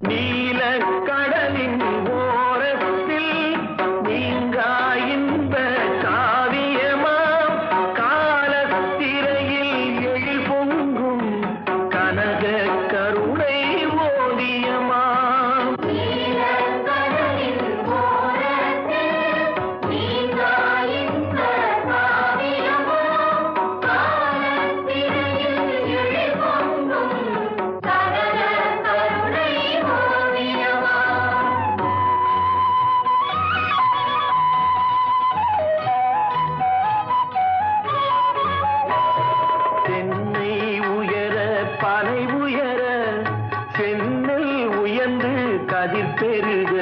நீல கடலின் ஓரத்தில் நீங்கா இன்ப காவியமாம் காலத்திரையில் எழில் பொங்கும் கனக கருணை ஓவியமாம் தென்னை உயர பனை உயர சென்னல் உயர்ந்து கதிர் பெருக